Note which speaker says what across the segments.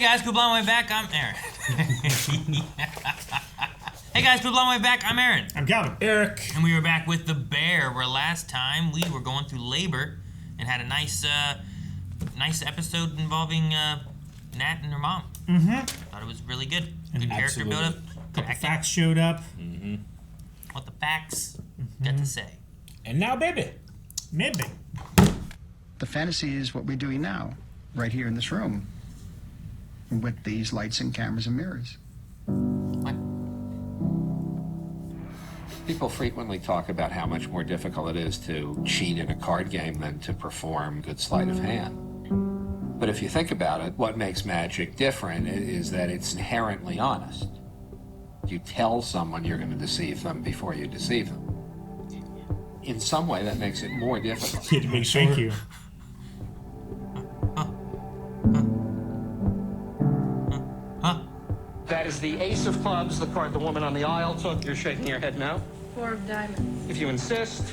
Speaker 1: guys, Cool Blonde Way Back, I'm Aaron. Hey guys, Cool Blonde Way Back, I'm Aaron.
Speaker 2: I'm Calvin. Eric.
Speaker 1: And we were back with the bear, where last time we were going through labor and had a nice episode involving Nat and her mom.
Speaker 2: Mm-hmm.
Speaker 1: Thought it was really good.
Speaker 2: And
Speaker 1: Good character build-up. Good
Speaker 2: acting. Facts showed up.
Speaker 1: Mm-hmm. What the facts got to say.
Speaker 3: And now, baby.
Speaker 2: Maybe.
Speaker 4: The fantasy is what we're doing now, right here in this room, with these lights and cameras and mirrors.
Speaker 1: What?
Speaker 5: People frequently talk about how much more difficult it is to cheat in a card game than to perform good sleight of hand. But if you think about it, what makes magic different is that it's inherently honest. You tell someone you're going to deceive them before you deceive them. In some way, that makes it more difficult.
Speaker 2: Thank you.
Speaker 6: That is the ace of clubs, the card the woman on the aisle took. You're shaking your head no.
Speaker 7: Four of diamonds.
Speaker 6: If you insist.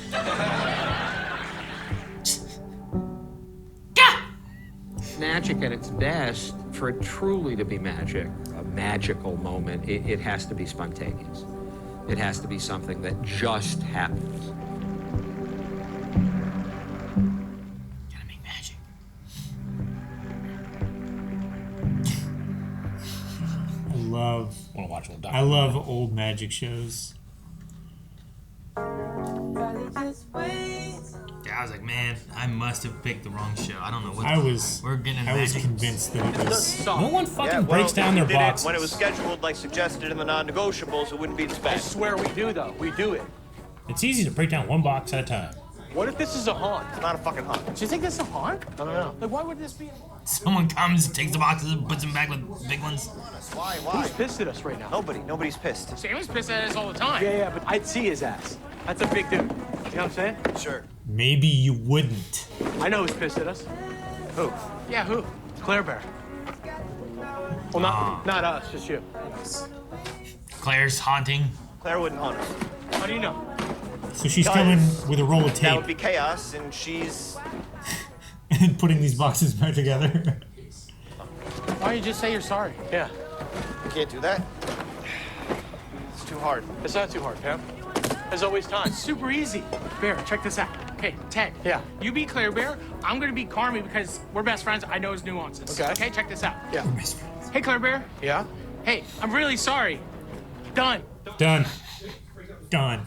Speaker 6: Magic at its best, for it truly to be magic, a magical moment, it has to be spontaneous. It has to be something that just happens.
Speaker 1: Gotta make magic.
Speaker 2: I love old magic shows.
Speaker 1: Yeah, I was like, man, I must have picked the wrong show. I don't know what.
Speaker 2: I was
Speaker 1: magic.
Speaker 2: convinced that it was.
Speaker 3: No one fucking breaks down their boxes.
Speaker 8: When it was scheduled, like suggested in the non-negotiables, it wouldn't be dispatched.
Speaker 6: I swear we do, though. We do it.
Speaker 3: It's easy to break down one box at a time.
Speaker 6: What if this is a haunt?
Speaker 8: It's not a fucking haunt.
Speaker 6: Do you think this is a haunt? I don't know. Like, why would this be a haunt?
Speaker 1: Someone comes, takes the boxes, and puts them back with big ones.
Speaker 8: Why?
Speaker 6: Who's pissed at us right now?
Speaker 8: Nobody's pissed.
Speaker 7: Sammy's pissed at us all the time.
Speaker 6: Yeah, but I'd see his ass. That's a big dude. You know what I'm saying?
Speaker 8: Sure.
Speaker 2: Maybe you wouldn't.
Speaker 6: I know who's pissed at us. Who?
Speaker 7: Yeah, who?
Speaker 6: Claire Bear. Well, not us, just you.
Speaker 1: Claire's haunting.
Speaker 8: Claire wouldn't haunt us.
Speaker 6: How do you know?
Speaker 2: So she's coming with a roll of
Speaker 8: That would
Speaker 2: tape
Speaker 8: be chaos, and she's...
Speaker 2: and putting these boxes back together.
Speaker 7: Why don't you just say you're sorry?
Speaker 6: Yeah.
Speaker 8: You can't do that. It's too hard.
Speaker 6: It's not too hard, Pam. There's always time.
Speaker 7: It's super easy. Bear, check this out. Okay, Ted.
Speaker 6: Yeah.
Speaker 7: You be Claire Bear. I'm gonna be Carmi because we're best friends. I know his nuances.
Speaker 6: Okay.
Speaker 7: Okay, check this out.
Speaker 6: Yeah.
Speaker 7: Hey, Claire Bear.
Speaker 6: Yeah?
Speaker 7: Hey, I'm really sorry. Done.
Speaker 2: Done. Done.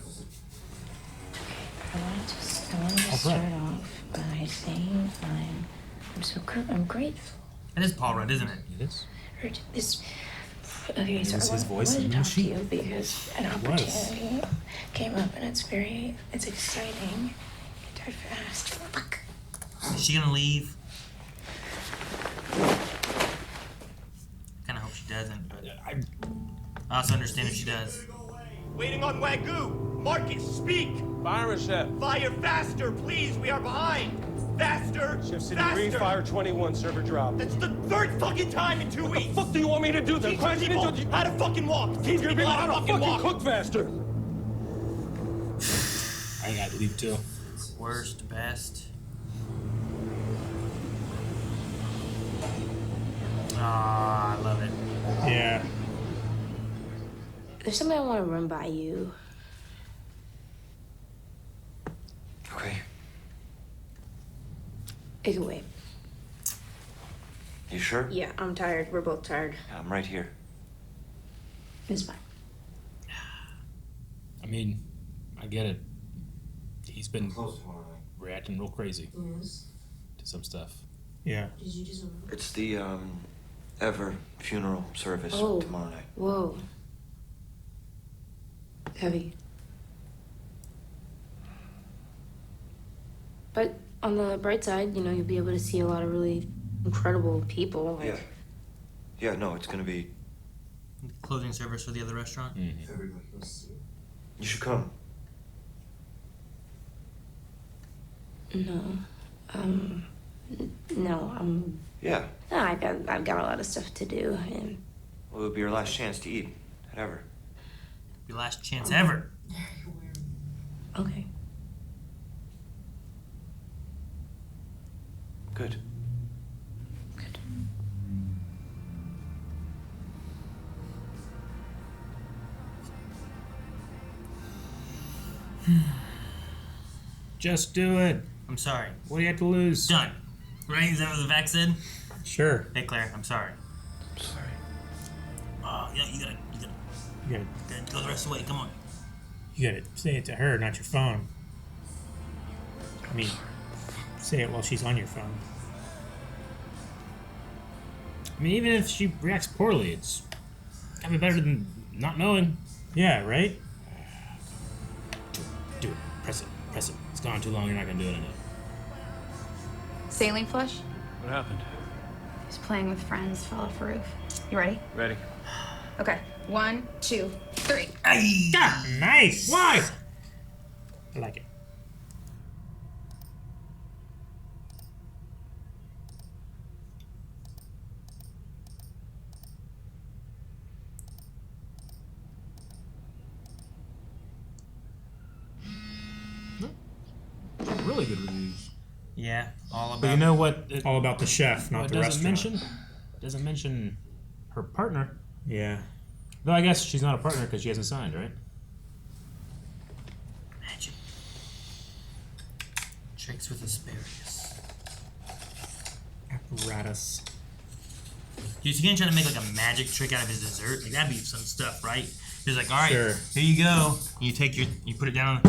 Speaker 9: I want to start off by saying I'm grateful.
Speaker 1: It is Paul Rudd, isn't it?
Speaker 3: It is.
Speaker 9: Okay, so
Speaker 3: Is his voice
Speaker 9: I
Speaker 3: in
Speaker 9: want
Speaker 3: the
Speaker 9: to talk to
Speaker 3: machine?
Speaker 9: you because an opportunity came up and it's exciting. Die fast. Fuck.
Speaker 1: Is she gonna leave? Kinda hope she doesn't, but I also understand if she does.
Speaker 8: Waiting on Wagyu. Marcus, speak.
Speaker 6: Fire, Chef.
Speaker 8: Fire faster, please. We are behind. Faster.
Speaker 6: Chef City
Speaker 8: faster.
Speaker 6: Green, Fire 21, server drop.
Speaker 8: That's the third fucking time in 2 weeks.
Speaker 6: What the fuck do you want me to do then?
Speaker 8: Teach people how to fucking walk. Teach
Speaker 6: You're
Speaker 8: people
Speaker 6: being
Speaker 8: how to fucking walk.
Speaker 6: cook faster.
Speaker 3: I gotta leave too.
Speaker 1: Worst, best. Ah, I love it.
Speaker 2: Yeah.
Speaker 9: There's something I want to run by you.
Speaker 10: Okay.
Speaker 9: It can wait.
Speaker 10: You sure?
Speaker 9: Yeah, I'm tired. We're both tired.
Speaker 10: Yeah, I'm right here.
Speaker 9: It's fine.
Speaker 3: I mean, I get it. He's been reacting real crazy to some stuff.
Speaker 2: Yeah.
Speaker 10: It's the Ever funeral service tomorrow night.
Speaker 9: Whoa. Heavy. But on the bright side, you know, you'll be able to see a lot of really incredible people. Like,
Speaker 10: Yeah, no, it's gonna be...
Speaker 1: Closing service for the other restaurant?
Speaker 10: Mm-hmm. You should come.
Speaker 9: No. No,
Speaker 10: Yeah.
Speaker 9: No, I've got a lot of stuff to do, and...
Speaker 10: Well, it'll be your last chance to eat at Ever.
Speaker 1: Your last chance ever.
Speaker 9: Okay.
Speaker 10: Good.
Speaker 3: Just do it.
Speaker 1: I'm sorry.
Speaker 3: What do you have to lose?
Speaker 1: Done. Right? Is that what the vac said?
Speaker 2: Sure.
Speaker 1: Hey, Claire, I'm sorry.
Speaker 10: I'm sorry.
Speaker 1: You gotta
Speaker 2: You
Speaker 1: go the rest of the way. Come on.
Speaker 2: gotta say it to her, not your phone. I mean, say it while she's on your phone.
Speaker 3: I mean, even if she reacts poorly, it's gotta be better than not knowing.
Speaker 2: Yeah, right?
Speaker 3: Do it. Press it. Press it. It's gone too long. You're not gonna do it enough.
Speaker 11: Saline flush?
Speaker 12: What happened?
Speaker 11: He's playing with friends, fell off a roof. You ready?
Speaker 12: Ready.
Speaker 11: Okay. 1, 2, 3.
Speaker 2: Ah, nice!
Speaker 3: Why?
Speaker 2: I like it.
Speaker 3: Really good reviews.
Speaker 1: Yeah, all about.
Speaker 3: But you know what?
Speaker 2: All about the chef, not the restaurant.
Speaker 3: Doesn't mention her partner.
Speaker 2: Yeah.
Speaker 3: Though I guess she's not a partner because she hasn't signed, right?
Speaker 1: Magic. Tricks with asparagus.
Speaker 2: Apparatus.
Speaker 1: Dude, so you trying to make like a magic trick out of his dessert? Like that'd be some stuff, right? He's like, all right,
Speaker 2: Sure.
Speaker 1: here you go. You take you put it down.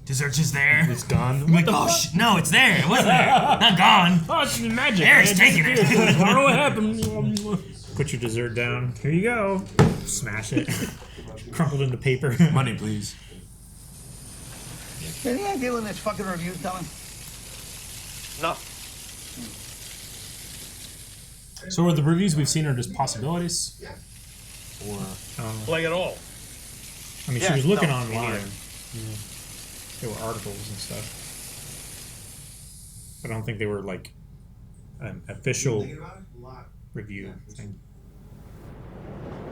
Speaker 1: Dessert's just there.
Speaker 3: It's gone.
Speaker 1: I'm like, oh shit, no, it's there. It wasn't there. Not gone.
Speaker 3: Oh, it's magic.
Speaker 1: Eric's taking it.
Speaker 3: I don't know what happened.
Speaker 2: Put your dessert down. Here you go. Smash it. Crumpled into paper.
Speaker 3: Money, please.
Speaker 13: Any idea when this fucking review's coming?
Speaker 10: No.
Speaker 3: So are the reviews we've seen are just possibilities? Or
Speaker 12: Like it all.
Speaker 2: I mean,
Speaker 10: Yeah,
Speaker 2: she was looking
Speaker 10: no,
Speaker 2: online.
Speaker 10: yeah.
Speaker 2: Yeah. There were articles and stuff. But I don't think they were like an official review thing.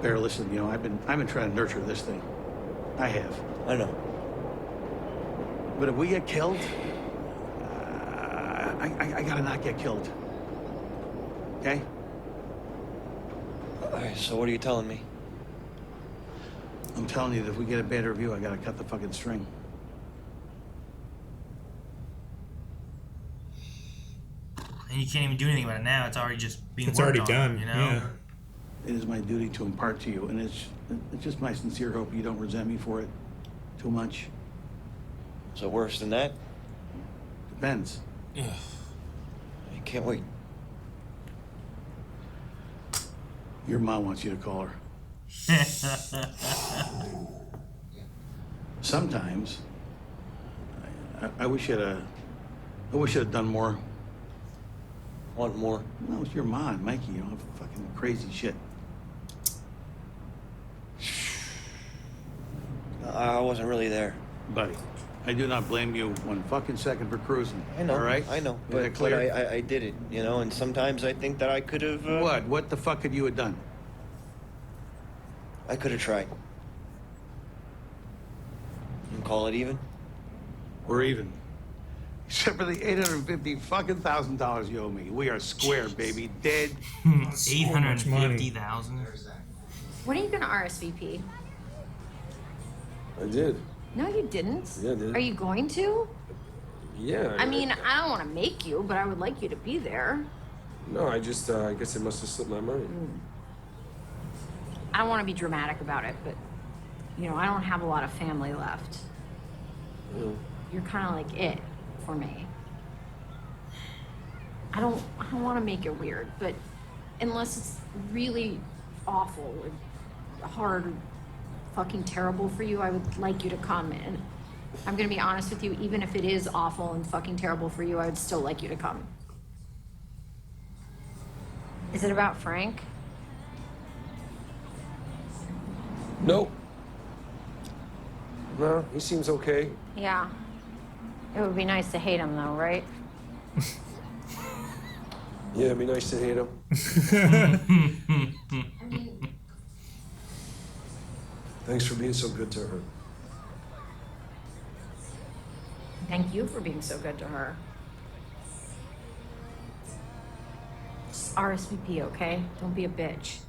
Speaker 13: Bear, listen, you know, I've been trying to nurture this thing. I have.
Speaker 10: I know.
Speaker 13: But if we get killed, I gotta not get killed. Okay?
Speaker 10: All right, so what are you telling me?
Speaker 13: I'm telling you that if we get a bad review, I gotta cut the fucking string.
Speaker 1: And you can't even do anything about it now. It's already just being
Speaker 2: It's
Speaker 1: worked
Speaker 2: already
Speaker 1: on,
Speaker 2: done.
Speaker 1: you know?
Speaker 2: Yeah.
Speaker 13: It is my duty to impart to you, and it's just my sincere hope you don't resent me for it too much.
Speaker 10: So worse than that?
Speaker 13: Depends.
Speaker 10: I can't wait.
Speaker 13: Your mom wants you to call her. Sometimes, I wish I'd have done more.
Speaker 10: Want more?
Speaker 13: No, it's your mom, Mikey. You know, fucking crazy shit.
Speaker 10: I wasn't really there.
Speaker 13: Buddy, I do not blame you 1 fucking second for cruising.
Speaker 10: I know.
Speaker 13: All right?
Speaker 10: I know.
Speaker 13: Is that
Speaker 10: But
Speaker 13: clear?
Speaker 10: I did it, you know, and sometimes I think that I could have.
Speaker 13: What? What the fuck could you have done?
Speaker 10: I could have tried. And call it even?
Speaker 13: Or even. Except for the $850,000 you owe me. We are square, baby. Dead.
Speaker 1: $850,000.
Speaker 11: When are you going to RSVP?
Speaker 12: I did.
Speaker 11: No, you didn't.
Speaker 12: Yeah, I did.
Speaker 11: Are you going to?
Speaker 12: Yeah.
Speaker 11: I mean, I don't want to make you, but I would like you to be there.
Speaker 12: No, I just, I guess it must have slipped my mind.
Speaker 11: I don't want to be dramatic about it, but, you know, I don't have a lot of family left.
Speaker 12: Yeah.
Speaker 11: You're kind of like it for me. I don't want to make it weird, but unless it's really awful or hard or fucking terrible for you, I would like you to come. And I'm gonna be honest with you, even if it is awful and fucking terrible for you, I would still like you to come. Is it about Frank?
Speaker 12: No. No, he seems okay.
Speaker 11: Yeah. It would be nice to hate him though, right?
Speaker 12: Yeah, it'd be nice to hate him. Thanks for being so good to her.
Speaker 11: Thank you for being so good to her. Just RSVP, okay? Don't be a bitch.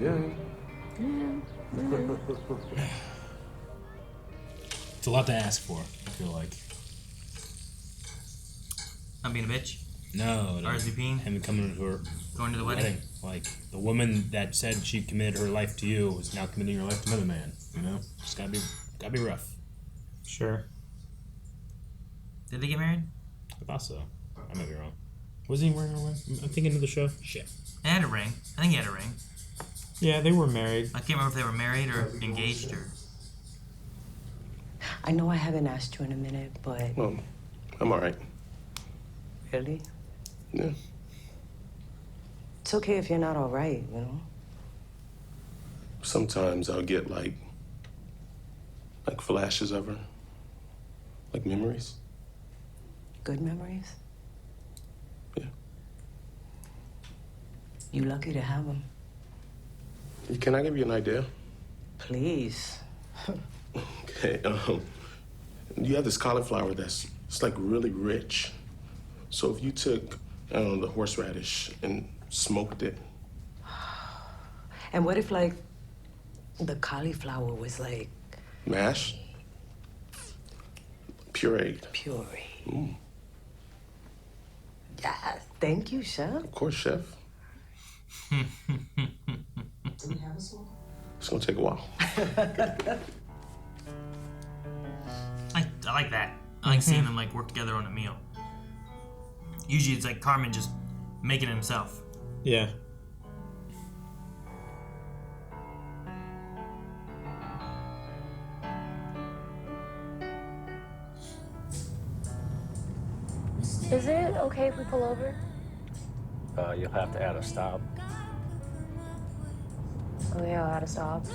Speaker 12: Yeah.
Speaker 3: It's a lot to ask for, I feel like.
Speaker 1: Not being a bitch?
Speaker 3: No.
Speaker 1: RSVPing?
Speaker 3: Him coming to her
Speaker 1: Going to the wedding?
Speaker 3: Like, the woman that said she committed her life to you is now committing her life to another man, you know? It's gotta be rough.
Speaker 2: Sure.
Speaker 1: Did they get married?
Speaker 3: I thought so. I might be wrong. Wasn't he wearing a ring? I'm thinking of the show. Shit.
Speaker 1: They had a ring. I think he had a ring.
Speaker 2: Yeah, they were married.
Speaker 1: I can't remember if they were married or engaged or...
Speaker 14: I know I haven't asked you in a minute, but...
Speaker 12: Well, I'm all right.
Speaker 14: Really?
Speaker 12: Yeah.
Speaker 14: It's okay if you're not all right, you know?
Speaker 12: Sometimes I'll get like flashes of her. Like memories.
Speaker 14: Good memories?
Speaker 12: Yeah.
Speaker 14: You lucky to have them.
Speaker 12: Can I give you an idea?
Speaker 14: Please.
Speaker 12: Okay, you have this cauliflower it's like really rich. So if you took, I don't know, the horseradish and smoked it.
Speaker 14: And what if, like, the cauliflower was, like...
Speaker 12: Mashed? Pureed.
Speaker 14: Pureed.
Speaker 12: Mm.
Speaker 14: Yeah, thank you, chef.
Speaker 12: Of course, chef.
Speaker 14: Do we have a song?
Speaker 12: It's gonna take a while.
Speaker 1: I like that. I like seeing them like work together on a meal. Usually it's like Carmen just making it himself.
Speaker 2: Yeah.
Speaker 9: Is it okay if we pull over?
Speaker 15: You'll have to add a stop.
Speaker 9: Oh yeah, I'll add a stop.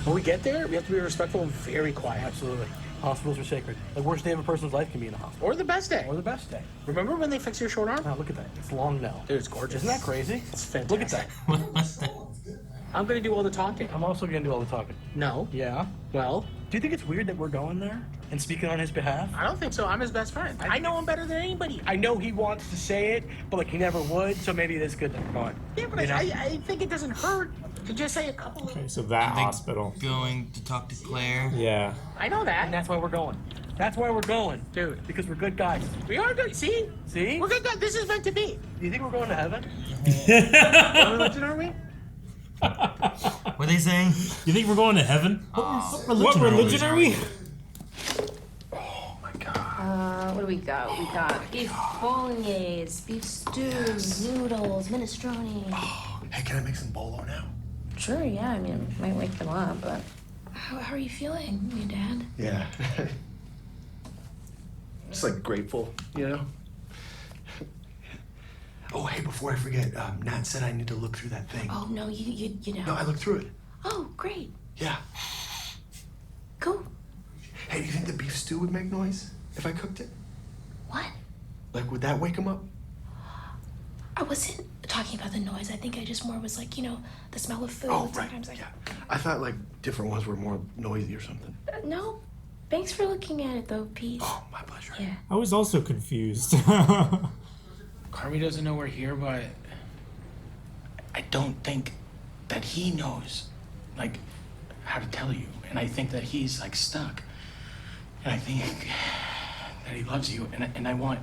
Speaker 7: When we get there, we have to be respectful and very quiet.
Speaker 16: Absolutely. Hospitals are sacred. The worst day of a person's life can be in a hospital.
Speaker 7: Or the best day.
Speaker 16: Or the best day.
Speaker 7: Remember when they fix your short arm?
Speaker 16: Wow, look at that. It's long now.
Speaker 7: Dude, it's gorgeous.
Speaker 16: Isn't that crazy?
Speaker 7: It's fantastic.
Speaker 16: Look at that.
Speaker 7: I'm gonna do all the talking.
Speaker 16: I'm also gonna do all the talking.
Speaker 7: No.
Speaker 16: Yeah.
Speaker 7: Well,
Speaker 16: do you think it's weird that we're going there and speaking on his behalf?
Speaker 7: I don't think so. I'm his best friend. I know him better than anybody.
Speaker 16: I know he wants to say it, but like he never would, so maybe it is good that we're going.
Speaker 7: Yeah, but
Speaker 16: You know?
Speaker 7: I think it doesn't hurt to just say a couple of...
Speaker 2: Okay, so that
Speaker 1: Are they
Speaker 2: hospital.
Speaker 1: Going to talk to Claire?
Speaker 2: Yeah.
Speaker 7: I know that.
Speaker 16: And that's why we're going. That's why we're going.
Speaker 7: Dude.
Speaker 16: Because we're good guys.
Speaker 7: We are good. See?
Speaker 16: See?
Speaker 7: We're good guys. This is meant to be.
Speaker 16: Do you think we're going to heaven?
Speaker 7: What religion are we?
Speaker 1: What are they saying?
Speaker 3: You think we're going to heaven?
Speaker 2: What religion are we?
Speaker 11: What do we got? We got beef bolognese, beef stew, noodles, minestrone.
Speaker 8: Hey, can I make some bolo now?
Speaker 9: Sure, yeah. I mean, it might wake them up, but how are you feeling, your dad?
Speaker 8: Yeah. Just like grateful, you know? Oh, hey, before I forget, Nat said I need to look through that thing.
Speaker 9: Oh no, you don't.
Speaker 8: No, I looked through it.
Speaker 9: Oh, great.
Speaker 8: Yeah.
Speaker 9: Cool.
Speaker 8: Hey, do you think the beef stew would make noise if I cooked it?
Speaker 9: What?
Speaker 8: Like, would that wake him up?
Speaker 9: I wasn't talking about the noise. I think I just more was like, the smell of food.
Speaker 8: Oh, right.
Speaker 9: Sometimes
Speaker 8: Yeah. I thought like different ones were more noisy or something.
Speaker 9: No. Thanks for looking at it though, Pete.
Speaker 8: Oh, my pleasure.
Speaker 9: Yeah.
Speaker 2: I was also confused.
Speaker 7: Carmi doesn't know we're here, but I don't think that he knows, like, how to tell you. And I think that he's, like, stuck. And I think that he loves you. And I want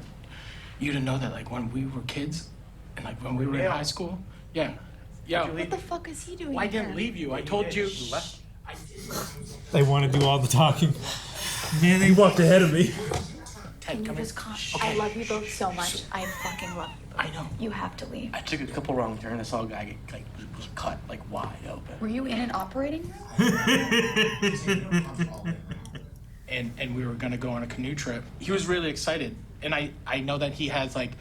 Speaker 7: you to know that, like, when we were kids and, like, when we were in high school, yeah.
Speaker 9: What the fuck is he doing?
Speaker 7: Well, I didn't leave you. I told you.
Speaker 2: They want to do all the talking. Man, they walked ahead of me.
Speaker 11: Can you just calm? I love you both so much. I fucking love you both.
Speaker 7: I know.
Speaker 11: You have to leave.
Speaker 16: I took a couple wrong turns. I saw a guy get was cut like wide open.
Speaker 11: Were you in an operating room?
Speaker 7: And we were gonna go on a canoe trip. He was really excited, and I know that he has like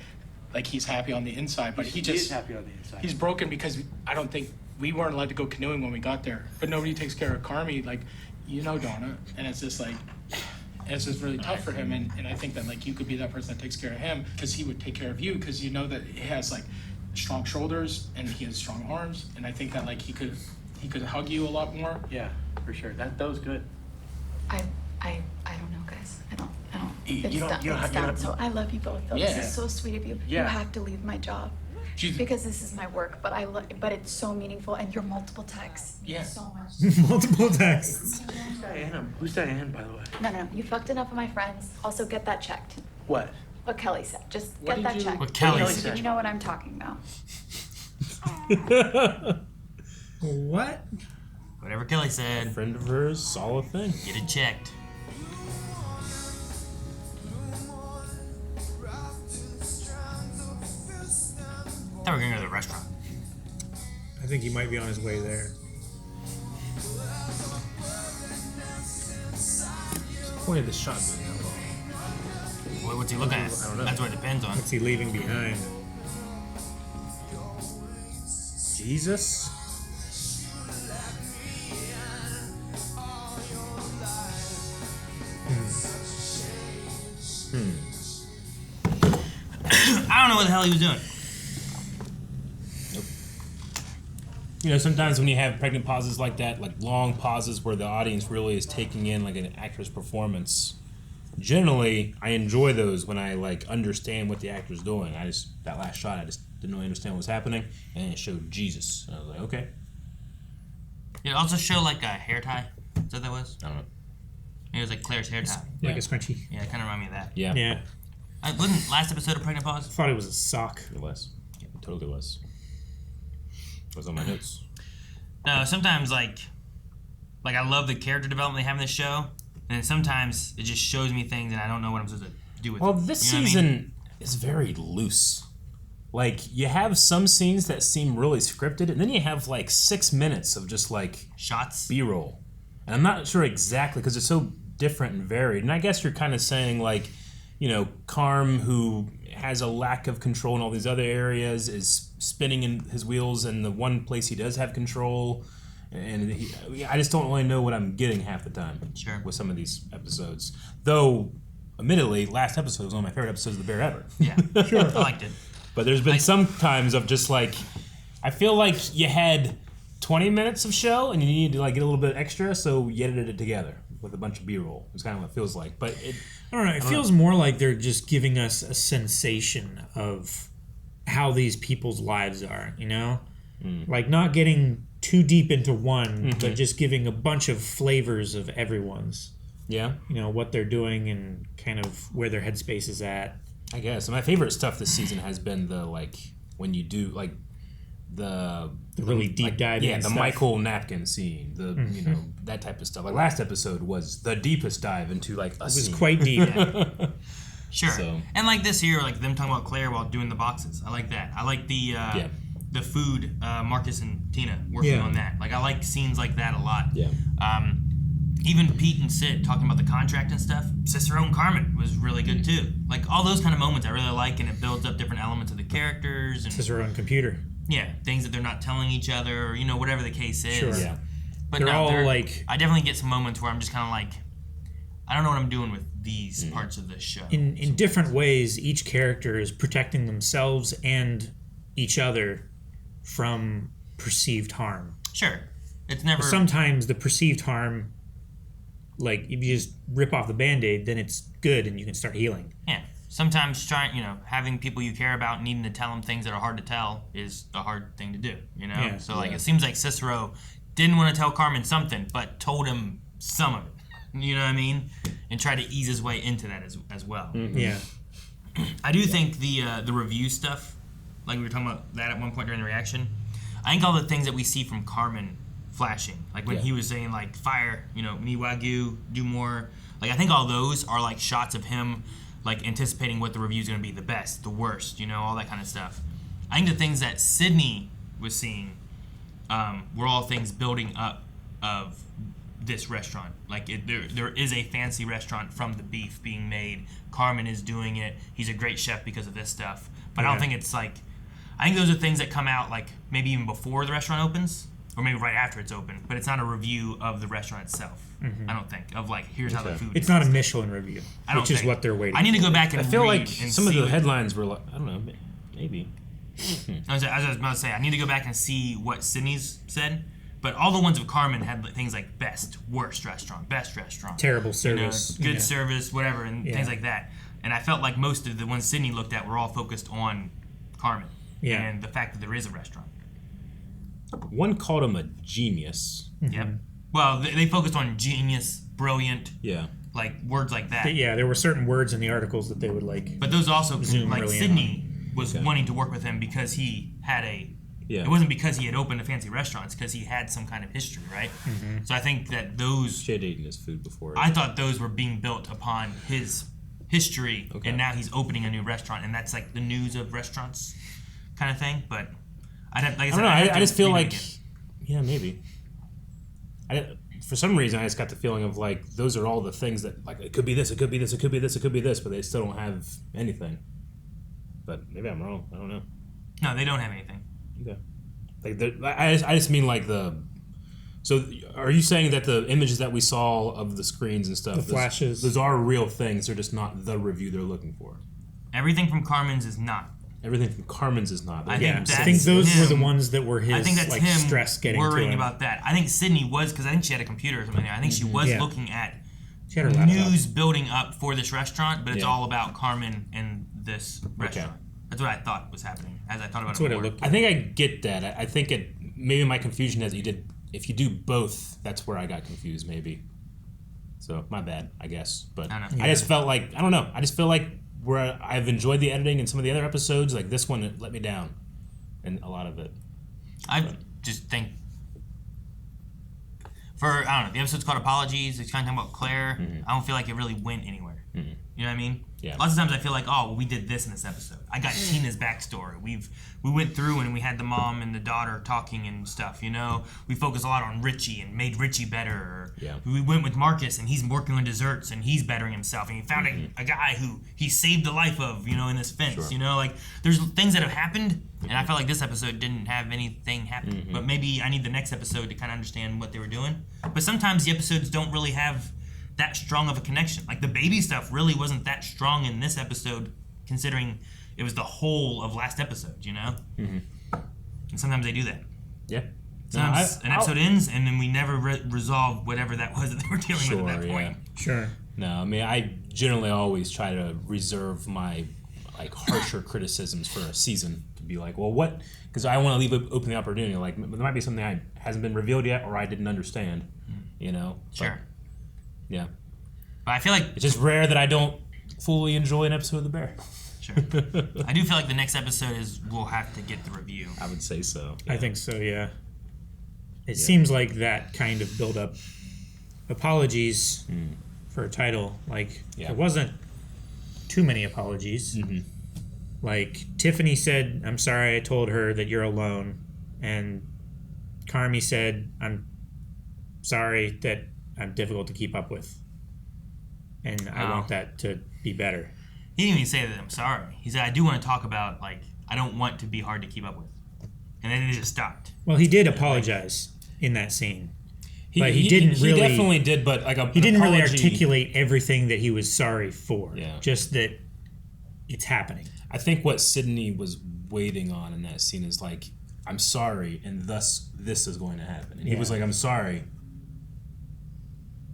Speaker 7: he's happy on the inside, but he
Speaker 16: is happy on the inside.
Speaker 7: He's broken because I don't think we weren't allowed to go canoeing when we got there, but nobody takes care of Carmi, like, you know, Donna, and it's just like, it's just really tough for him, and I think that, like, you could be that person that takes care of him, because he would take care of you, because you know that he has, like, strong shoulders, and he has strong arms, and I think that, like, he could hug you a lot more.
Speaker 16: Yeah, for sure. That was good.
Speaker 9: I don't know, guys. I don't.
Speaker 7: You
Speaker 9: It's
Speaker 7: don't-
Speaker 9: done.
Speaker 7: you don't
Speaker 9: It's
Speaker 7: have-
Speaker 9: done. So I love you both. Though.
Speaker 7: Yeah.
Speaker 9: This is so sweet of you.
Speaker 7: Yeah.
Speaker 9: You have to leave my job. Because this is my work, but but it's so meaningful, and your multiple texts mean
Speaker 7: Yeah.
Speaker 9: so much.
Speaker 2: Multiple texts.
Speaker 16: Who's Diana? Who's Diane, by the way?
Speaker 9: No. You fucked enough of my friends. Also, get that checked.
Speaker 16: What?
Speaker 9: What Kelly said. Just
Speaker 16: What
Speaker 9: get
Speaker 16: did
Speaker 9: that
Speaker 16: you-
Speaker 9: checked.
Speaker 1: What Kelly said.
Speaker 9: You know what I'm talking about.
Speaker 2: What?
Speaker 1: Whatever Kelly said.
Speaker 3: A friend of hers saw a thing.
Speaker 1: Get it checked. I thought we were gonna go to the restaurant.
Speaker 2: I think he might be on his way there.
Speaker 3: Point of the shot being that long.
Speaker 1: What's he looking at?
Speaker 3: I don't know.
Speaker 1: That's what it depends on.
Speaker 2: What's he leaving behind? Jesus?
Speaker 1: I don't know what the hell he was doing.
Speaker 3: You know, sometimes when you have pregnant pauses like that, like long pauses where the audience really is taking in like an actor's performance, generally I enjoy those when I like understand what the actor's doing. That last shot, I just didn't really understand what was happening, and it showed Jesus. And I was like, okay.
Speaker 1: Did it also show like a hair tie? Is that what that was?
Speaker 3: I don't know.
Speaker 1: It was like Claire's hair tie.
Speaker 2: Like a scrunchie.
Speaker 1: Yeah, it kind of reminded me of that.
Speaker 3: Yeah.
Speaker 2: Yeah.
Speaker 1: Wasn't last episode of Pregnant Pause?
Speaker 2: I thought it was a sock.
Speaker 3: It was. It totally was. It was on my notes.
Speaker 1: No, sometimes like I love the character development they have in this show, and then sometimes it just shows me things and I don't know what I'm supposed to do with
Speaker 3: Well,
Speaker 1: it.
Speaker 3: this
Speaker 1: You know what I
Speaker 3: season
Speaker 1: mean?
Speaker 3: is very loose. Like, you have some scenes that seem really scripted, and then you have like 6 minutes of just like
Speaker 1: shots,
Speaker 3: B-roll. And I'm not sure exactly because it's so different and varied. And I guess you're kind of saying like, you know, Carm, who has a lack of control in all these other areas, is spinning in his wheels in the one place he does have control. And I just don't really know what I'm getting half the time with some of these episodes. Though, admittedly, last episode was one of my favorite episodes of The Bear ever.
Speaker 1: Yeah, sure. I liked it.
Speaker 3: But there's been some times of just like, I feel like you had 20 minutes of show and you needed to like get a little bit extra, so you edited it together with a bunch of B-roll. It's kind of what it feels like. But it,
Speaker 2: I don't know. It feels more like they're just giving us a sensation of how these people's lives are, you know? Like not getting too deep into one, but just giving a bunch of flavors of everyone's.
Speaker 3: Yeah.
Speaker 2: You know, what they're doing and kind of where their headspace is at.
Speaker 3: I guess. My favorite stuff this season has been the, like, when you do, like, the
Speaker 2: really deep
Speaker 3: like,
Speaker 2: dive.
Speaker 3: Yeah, the
Speaker 2: stuff.
Speaker 3: Michael napkin scene. The, you know, that type of stuff. Like, last episode was the deepest dive into, like, a scene.
Speaker 2: It was quite deep.
Speaker 1: Sure.
Speaker 3: So.
Speaker 1: And like this here, like them talking about Claire while doing the boxes. I like that. I like the the food, Marcus and Tina working on that. Like I like scenes like that a lot.
Speaker 3: Yeah.
Speaker 1: Even Pete and Sid talking about the contract and stuff. Cicero and Carmen was really good too. Like all those kind of moments I really like, and it builds up different elements of the characters and
Speaker 2: Cicero and computer.
Speaker 1: Yeah, things that they're not telling each other, or you know, whatever the case is.
Speaker 2: Sure.
Speaker 3: Yeah.
Speaker 1: But
Speaker 2: They're
Speaker 1: no,
Speaker 2: all like
Speaker 1: I definitely get some moments where I'm just kind of like, I don't know what I'm doing with these parts of this show.
Speaker 2: in different ways. Each character is protecting themselves and each other from perceived harm.
Speaker 1: Sure, it's never.
Speaker 2: Sometimes the perceived harm, like if you just rip off the Band-Aid, then it's good and you can start healing.
Speaker 1: Yeah. Sometimes having people you care about needing to tell them things that are hard to tell is a hard thing to do, you know?
Speaker 2: Yeah.
Speaker 1: So, like, it seems like Cicero didn't want to tell Carmen something, but told him some of it. You know what I mean? And tried to ease his way into that as well.
Speaker 2: Mm-hmm. Yeah.
Speaker 1: I do think the review stuff, like we were talking about that at one point during the reaction, I think all the things that we see from Carmen flashing, like when he was saying, like, fire, you know, me Wagyu, do more. Like, I think all those are, like, shots of him like anticipating what the review's going to be, the best, the worst, you know, all that kind of stuff. I think the things that Sydney was seeing were all things building up of this restaurant. Like there is a fancy restaurant from the beef being made. Carmen is doing it. He's a great chef because of this stuff. But I don't think it's like, I think those are things that come out like maybe even before the restaurant opens. or maybe right after it's open. But it's not a review of the restaurant itself. I don't think of like here's how the food.
Speaker 2: It's not a Michelin review, which is what they're waiting.
Speaker 1: I need to go back and
Speaker 3: I feel
Speaker 1: read
Speaker 3: like
Speaker 1: and
Speaker 3: some of
Speaker 1: see
Speaker 3: the headlines were like, I don't know, maybe.
Speaker 1: I was about to say, I need to go back and see what Sydney's said. But all the ones of Carmen had things like best, worst restaurant, best restaurant,
Speaker 2: terrible service,
Speaker 1: good service, whatever, and things like that. And I felt like most of the ones Sydney looked at were all focused on Carmen and the fact that there is a restaurant.
Speaker 3: One called him a genius.
Speaker 1: Yep. Well, they focused on genius, brilliant.
Speaker 3: Yeah.
Speaker 1: Like words like that.
Speaker 2: Yeah, there were certain words in the articles that they would like.
Speaker 1: But those also, like
Speaker 2: really
Speaker 1: Sydney was wanting to work with him because he had a.
Speaker 3: Yeah.
Speaker 1: It wasn't because he had opened a fancy restaurant. It's because he had some kind of history, right? So I think that those.
Speaker 3: She had eaten his food before.
Speaker 1: I thought those were being built upon his history, and now he's opening a new restaurant, and that's like the news of restaurants kind of thing. But I don't know.
Speaker 3: I just feel like, yeah, maybe. For some reason, I just got the feeling of like those are all the things that like it could be this, it could be this, it could be this, it could be this, but they still don't have anything. But maybe I'm wrong. I don't know.
Speaker 1: No, they don't have anything.
Speaker 3: Okay. Like I just mean like the. So are you saying that the images that we saw of the screens and stuff,
Speaker 2: the flashes,
Speaker 3: those are real things? They're just not the review they're looking for.
Speaker 1: Everything from Carmen's is not.
Speaker 3: Everything from Carmen's is not.
Speaker 1: I
Speaker 2: think those were the ones that were his.
Speaker 1: I think that's
Speaker 2: like,
Speaker 1: him
Speaker 2: stress getting
Speaker 1: worrying
Speaker 2: to him.
Speaker 1: about that. I think Sydney was because I think she had a computer or something. I think she was looking at
Speaker 2: she had her laptop.
Speaker 1: news building up for this restaurant, but it's
Speaker 3: Yeah.
Speaker 1: all about Carmen and this restaurant.
Speaker 3: Okay.
Speaker 1: That's what I thought was happening as I thought about
Speaker 2: That's
Speaker 1: it
Speaker 2: what
Speaker 1: more.
Speaker 2: it looked
Speaker 3: I think I get that. I think it maybe my confusion is you did if you do both, that's where I got confused maybe. So my bad, I guess. But I just felt like I don't know. I just feel like where I've enjoyed the editing in some of the other episodes, like this one it let me down, and a lot of it.
Speaker 1: I just think for I don't know. The episode's called Apologies. It's kind of talking about Claire. I don't feel like it really went anywhere. You know what I mean?
Speaker 3: Yeah.
Speaker 1: Lots of times I feel like, oh, well, we did this in this episode. I got Tina's backstory. We went through and we had the mom and the daughter talking and stuff. You know, we focused a lot on Richie and made Richie better. Or we went with Marcus and he's working on desserts and he's bettering himself. And he found a guy who he saved the life of. You know, in this fence.
Speaker 3: Sure.
Speaker 1: You know, like there's things that have happened, and I felt like this episode didn't have anything happen. But maybe I need the next episode to kind of understand what they were doing. But sometimes the episodes don't really have that strong of a connection. Like the baby stuff really wasn't that strong in this episode, considering it was the whole of last episode, you know? And sometimes they do that.
Speaker 3: Yeah.
Speaker 1: Sometimes an episode ends and then we never resolve whatever that was that they were dealing with at that point.
Speaker 2: Sure.
Speaker 3: No, I mean I generally always try to reserve my like harsher criticisms for a season to be like, well, what? Because I want to leave open the opportunity. Like there might be something that hasn't been revealed yet, or I didn't understand. You know.
Speaker 1: Sure.
Speaker 3: But, yeah.
Speaker 1: But I feel like
Speaker 3: it's just rare that I don't fully enjoy an episode of The Bear.
Speaker 1: Sure. I do feel like the next episode we'll have to get the review.
Speaker 3: I would say so.
Speaker 2: I think so, yeah. It seems like that kind of build up. Apologies for a title. Like, there wasn't too many apologies. Like, Tiffany said, I'm sorry I told her that you're alone. And Carmi said, I'm sorry that I'm difficult to keep up with. And I want that to be better.
Speaker 1: He didn't even say that I'm sorry. He said, I do want to talk about, like, I don't want to be hard to keep up with. And then it just stopped.
Speaker 2: Well, he did apologize in that scene. But he didn't really...
Speaker 3: He definitely did, but like
Speaker 2: he didn't really articulate everything that he was sorry for.
Speaker 3: Yeah.
Speaker 2: Just that it's happening.
Speaker 3: I think what Sydney was waiting on in that scene is like, I'm sorry, and thus this is going to happen. And he was like, I'm sorry,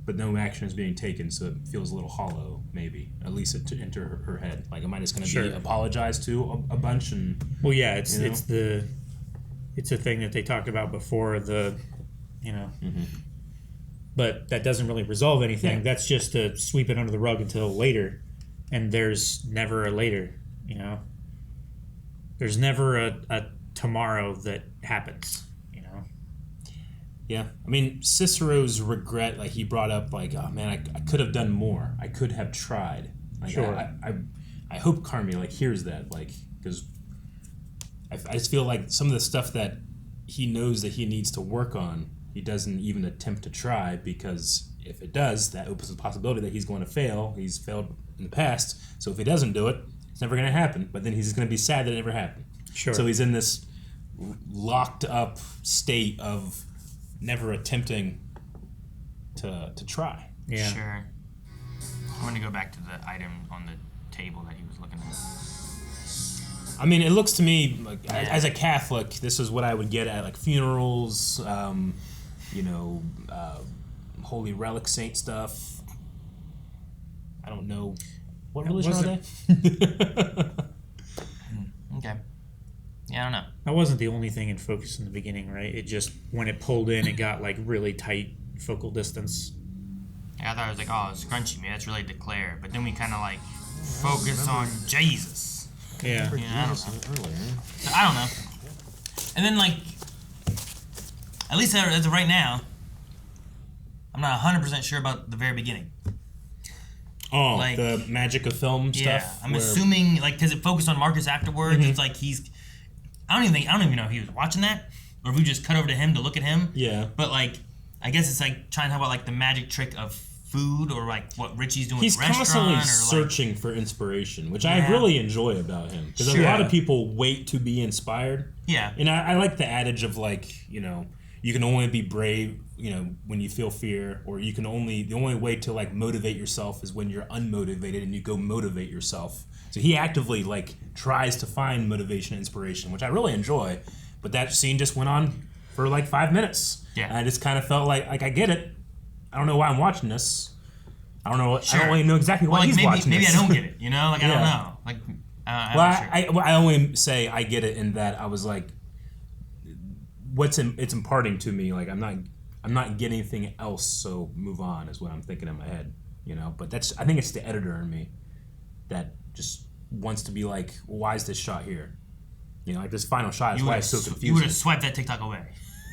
Speaker 3: but no action is being taken, so it feels a little hollow, maybe. At least it to enter her head. Like, am I just going to be apologized to a bunch? And
Speaker 2: well, yeah, it's a thing that they talked about before but that doesn't really resolve anything. Yeah. That's just to sweep it under the rug until later, and there's never a later. You know, there's never a tomorrow that happens.
Speaker 3: Yeah, I mean Cicero's regret, like he brought up, like, oh man, I could have done more. I could have tried. Like,
Speaker 2: sure.
Speaker 3: I hope Carmi like hears that, like, because I just feel like some of the stuff that he knows that he needs to work on, he doesn't even attempt to try, because if it does, that opens the possibility that he's going to fail. He's failed in the past, so if he doesn't do it, it's never going to happen. But then he's just going to be sad that it never happened.
Speaker 2: Sure.
Speaker 3: So he's in this locked up state of never attempting to try.
Speaker 2: Yeah.
Speaker 1: Sure. I want to go back to the item on the table that he was looking at.
Speaker 3: I mean, it looks to me like, as a Catholic, this is what I would get at like funerals, holy relic saint stuff. I don't know. What religion are they?
Speaker 1: Okay. Yeah, I don't know.
Speaker 2: That wasn't the only thing in focus in the beginning, right? It just, when it pulled in, it got like really tight focal distance.
Speaker 1: Yeah, I thought it was like, oh, scrunchy, man, that's really declare. But then we kind of like focus on Jesus.
Speaker 2: Yeah.
Speaker 1: You know, I don't know. So, I don't know. And then like, at least as of right now, I'm not 100% sure about the very beginning.
Speaker 3: Oh,
Speaker 1: like,
Speaker 3: the magic of film
Speaker 1: yeah,
Speaker 3: stuff.
Speaker 1: I'm assuming like because it focused on Marcus afterwards.
Speaker 3: Mhm.
Speaker 1: It's like I don't even know if he was watching that or if we just cut over to him to look at him.
Speaker 3: Yeah.
Speaker 1: But like, I guess it's like trying to talk about like the magic trick of food or like what Richie's doing.
Speaker 3: He's
Speaker 1: at the restaurant
Speaker 3: constantly
Speaker 1: or,
Speaker 3: searching for inspiration, which I
Speaker 1: Yeah.
Speaker 3: really enjoy about him. Because a lot of people wait to be inspired.
Speaker 1: Yeah.
Speaker 3: And I like the adage of like, you can only be brave, when you feel fear, or the only way to like motivate yourself is when you're unmotivated and you go motivate yourself. So he actively like tries to find motivation and inspiration, which I really enjoy. But that scene just went on for like 5 minutes.
Speaker 1: Yeah.
Speaker 3: And I just kind of felt like I get it. I don't know why I'm watching this. I don't know.
Speaker 1: Sure.
Speaker 3: I don't really know exactly why
Speaker 1: Well, like
Speaker 3: he's watching
Speaker 1: maybe
Speaker 3: this.
Speaker 1: I don't get it. Like I don't know. Like I'm
Speaker 3: Well,
Speaker 1: not sure.
Speaker 3: I only say I get it in that I was like, it's imparting to me. Like I'm not getting anything else. So move on is what I'm thinking in my head. But I think it's the editor in me that just wants to be like, well, why is this shot here? Like this final shot is why it's so confusing.
Speaker 1: You would have swiped that TikTok away.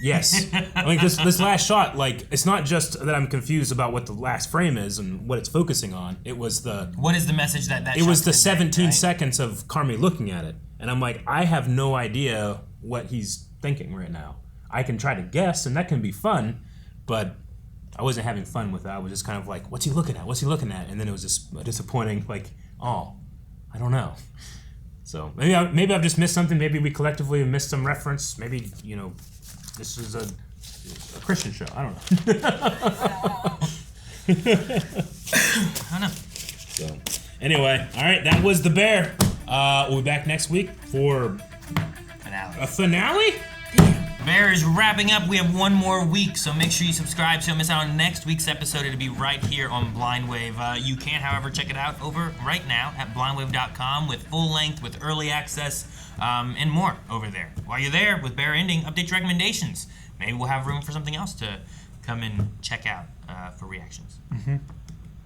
Speaker 3: Yes. I mean, this last shot, like, it's not just that I'm confused about what the last frame is and what it's focusing on. It was
Speaker 1: What is the message that
Speaker 3: it was the
Speaker 1: shot's
Speaker 3: 17
Speaker 1: conveying, right?
Speaker 3: seconds of Carmi looking at it. And I'm like, I have no idea what he's thinking right now. I can try to guess, and that can be fun, but I wasn't having fun with it. I was just kind of like, what's he looking at? What's he looking at? And then it was just disappointing, like, oh, I don't know. So maybe I've just missed something. Maybe we collectively have missed some reference. Maybe, this is a Christian show. I don't know.
Speaker 1: I don't know.
Speaker 3: So, anyway, all right, that was The Bear. We'll be back next week for a finale?
Speaker 1: Bear is wrapping up. We have one more week, so make sure you subscribe so you don't miss out on next week's episode. It'll be right here on Blind Wave. You can, however, check it out over right now at blindwave.com with full length, with early access, and more over there. While you're there, with Bear ending, update your recommendations. Maybe we'll have room for something else to come and check out for reactions.
Speaker 2: Mm-hmm.